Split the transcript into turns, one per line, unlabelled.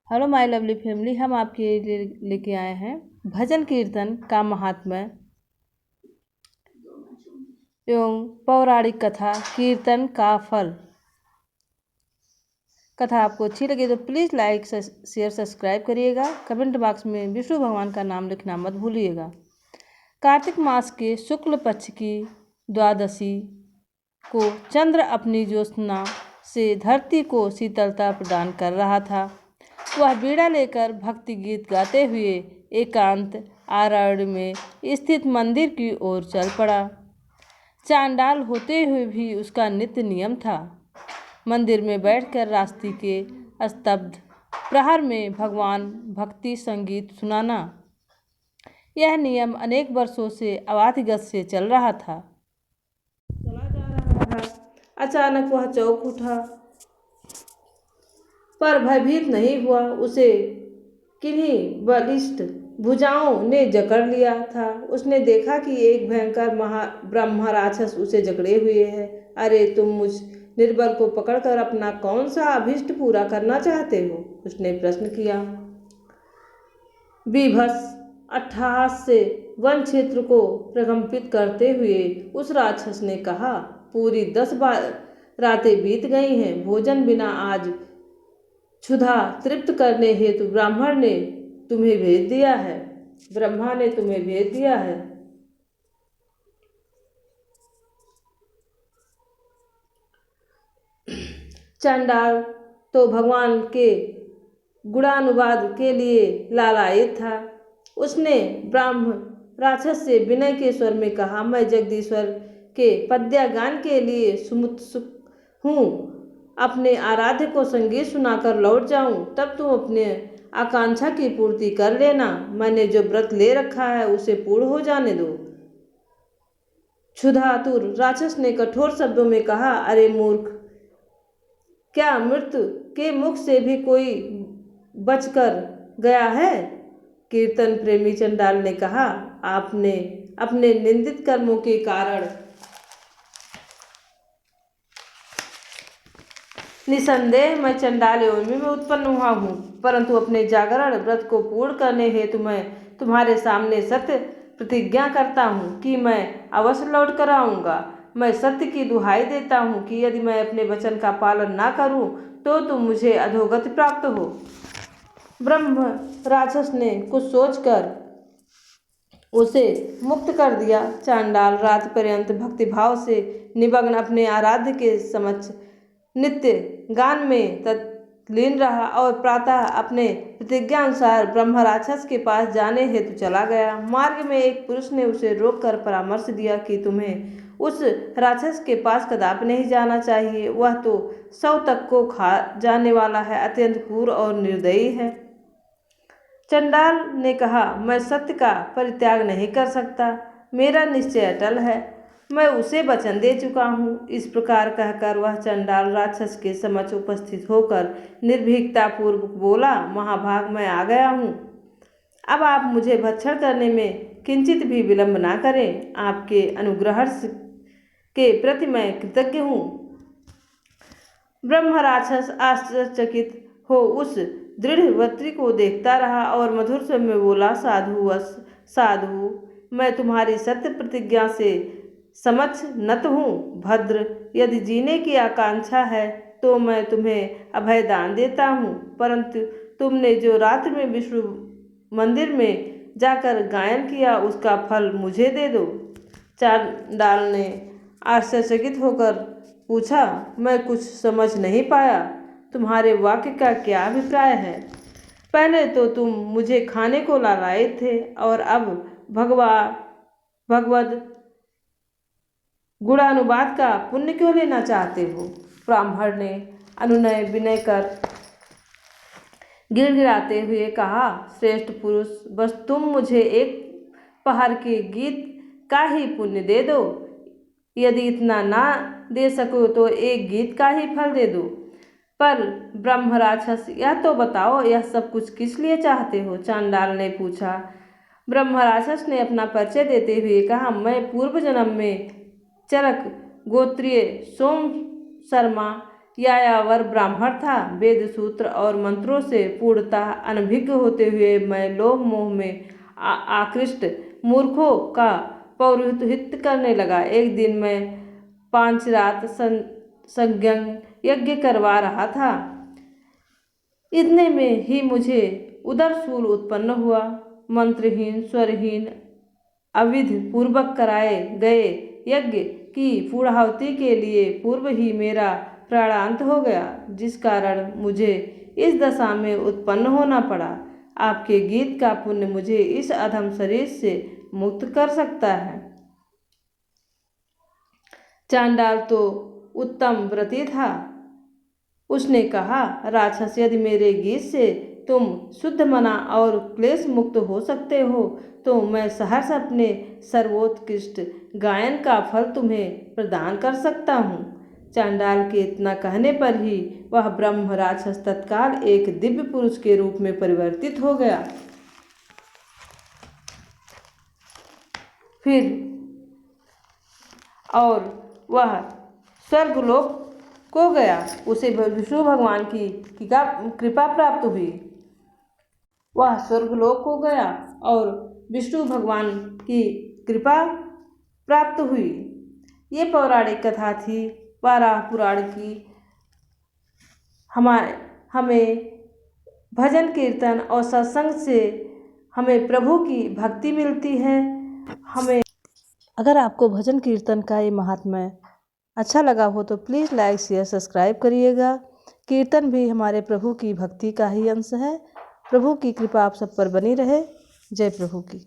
Hello my lovely family, हम आपके लिए लेके आए हैं भजन कीर्तन का महात्म्य एवं पौराणिक कथा कीर्तन का फल। कथा आपको अच्छी लगे तो प्लीज़ लाइक शेयर सब्सक्राइब करिएगा। कमेंट बॉक्स में विष्णु भगवान का नाम लिखना मत भूलिएगा। कार्तिक मास के शुक्ल पक्ष की द्वादशी को चंद्र अपनी ज्योत्सना से धरती को शीतलता प्रदान कर रहा था। वह बीड़ा लेकर भक्ति गीत गाते हुए एकांत आरण्य में स्थित मंदिर की ओर चल पड़ा। चांडाल होते हुए भी उसका नित्य नियम था मंदिर में बैठकर रात्रि के स्तब्ध प्रहर में भगवान भक्ति संगीत सुनाना। यह नियम अनेक वर्षों से अवाधिगत से चल रहा था। चला जा रहा था। अचानक वह चौंक उठा, पर भयभीत नहीं हुआ। उसे किन्हीं बलिष्ठ भुजाओं ने जकड़ लिया था। उसने देखा कि एक भयंकर ब्रह्म राक्षस उसे जकड़े हुए है। अरे, तुम मुझ निर्बल को पकड़कर अपना कौन सा अभिष्ट पूरा करना चाहते हो? उसने प्रश्न किया। विभत्स अट्टहास से वन क्षेत्र को प्रकंपित करते हुए उस राक्षस ने कहा, पूरी 10 रातें बीत गई हैं। भोजन बिना आज क्षुधा तृप्त करने हेतु ब्रह्मा ने तुम्हें भेज दिया है। चंडाल तो भगवान के गुणानुवाद के लिए लालायित था। उसने ब्रह्म राक्षस से विनय के स्वर में कहा, मैं जगदीश्वर के पद्यगान के लिए सुमुत्सुक हूँ। अपने आराध्य को संगीत सुनाकर लौट जाऊं, तब तुम अपने आकांक्षा की पूर्ति कर लेना। मैंने जो व्रत ले रखा है उसे पूर्ण हो जाने दो। क्षुधातुर राक्षस ने कठोर शब्दों में कहा, अरे मूर्ख, क्या मृत्यु के मुख से भी कोई बचकर गया है? कीर्तन प्रेमी चंडाल ने कहा, आपने अपने निंदित कर्मों के कारण निसंदेह मैं चंडाल योनि में उत्पन्न हुआ हूँ, परंतु अपने जागरण व्रत को पूर्ण करने हेतु मैं तुम्हारे सामने सत्य प्रतिज्ञा करता हूँ कि मैं अवश्य लौट कर आऊँगा। मैं सत्य की दुहाई देता हूँ कि यदि मैं अपने वचन का पालन ना करूँ तो तुम मुझे अधोगति प्राप्त हो। ब्रह्म राक्षस ने कुछ सोचकर उसे मुक्त कर दिया। चांडाल रात पर्यंत भक्तिभाव से निमग्न अपने आराध्य के समक्ष नित्य गान में तल्लीन रहा और प्रातः अपने प्रतिज्ञा अनुसार ब्रह्म राक्षस के पास जाने हेतु चला गया। मार्ग में एक पुरुष ने उसे रोककर परामर्श दिया कि तुम्हें उस राक्षस के पास कदापि नहीं जाना चाहिए। वह तो 100 तक को खा जाने वाला है, अत्यंत क्रूर और निर्दयी है। चंडाल ने कहा, मैं सत्य का परित्याग नहीं कर सकता। मेरा निश्चय अटल है। मैं उसे वचन दे चुका हूँ। इस प्रकार कहकर वह चंडाल राक्षस के समक्ष उपस्थित होकर निर्भीकता पूर्वक बोला, महाभाग, मैं आ गया हूँ। अब आप मुझे भक्षण करने में किंचित भी विलंब ना करें। आपके अनुग्रह के प्रति मैं कृतज्ञ हूँ। ब्रह्म राक्षस आश्चर्यचकित हो उस दृढ़ वक्त्री को देखता रहा और मधुर स्वर में बोला, साधु, मैं तुम्हारी सत्य प्रतिज्ञा से समक्ष नत हूँ। भद्र, यदि जीने की आकांक्षा है तो मैं तुम्हें अभय दान देता हूँ, परंतु तुमने जो रात्रि में विष्णु मंदिर में जाकर गायन किया उसका फल मुझे दे दो। चांडाल ने आश्चर्यचकित होकर पूछा, मैं कुछ समझ नहीं पाया। तुम्हारे वाक्य का क्या अभिप्राय है? पहले तो तुम मुझे खाने को लाए थे और अब भगवद गुणानुवाद का पुण्य क्यों लेना चाहते हो? ब्राह्मण ने अनुनय विनय कर गिड़गिड़ाते हुए कहा, श्रेष्ठ पुरुष, बस तुम मुझे एक पहर के गीत का ही पुण्य दे दो। यदि इतना ना दे सको तो एक गीत का ही फल दे दो। पर ब्रह्म राक्षस, यह तो बताओ, यह सब कुछ किस लिए चाहते हो? चांडाल ने पूछा। ब्रह्म राक्षस ने अपना परिचय देते हुए कहा, मैं पूर्व जन्म में चरक गोत्रीय सोम शर्मा यायावर ब्राह्मण था। वेद सूत्र और मंत्रों से पूर्णतः अनभिज्ञ होते हुए मैं लोभ मोह में आकृष्ट मूर्खों का पौरोहित्य करने लगा। एक दिन मैं 5 रात संज्ञ यज्ञ करवा रहा था। इतने में ही मुझे उदरशूल उत्पन्न हुआ। मंत्रहीन स्वरहीन अविध पूर्वक कराए गए यज्ञ की पूर्णाहुति के लिए पूर्व ही मेरा प्राणांत हो गया, जिस कारण मुझे इस दशा में उत्पन्न होना पड़ा। आपके गीत का पुण्य मुझे इस अधम शरीर से मुक्त कर सकता है। चांडाल तो उत्तम व्रती था। उसने कहा, राक्षस, यदि मेरे गीत से तुम शुद्ध मना और क्लेश मुक्त हो सकते हो तो मैं सहर्ष अपने सर्वोत्कृष्ट गायन का फल तुम्हें प्रदान कर सकता हूँ। चांडाल के इतना कहने पर ही वह ब्रह्म राक्षस तत्काल एक दिव्य पुरुष के रूप में परिवर्तित हो गया। फिर और वह स्वर्गलोक को गया। उसे विष्णु भगवान की कृपा प्राप्त हुई। वह स्वर्गलोक को गया और विष्णु भगवान की कृपा प्राप्त हुई। ये पौराणिक कथा थी वाराह पुराण की। हमें भजन कीर्तन और सत्संग से हमें प्रभु की भक्ति मिलती है। अगर आपको भजन कीर्तन का ये महात्म्य अच्छा लगा हो तो प्लीज़ लाइक शेयर सब्सक्राइब करिएगा। कीर्तन भी हमारे प्रभु की भक्ति का ही अंश है। प्रभु की कृपा आप सब पर बनी रहे। जय प्रभु की।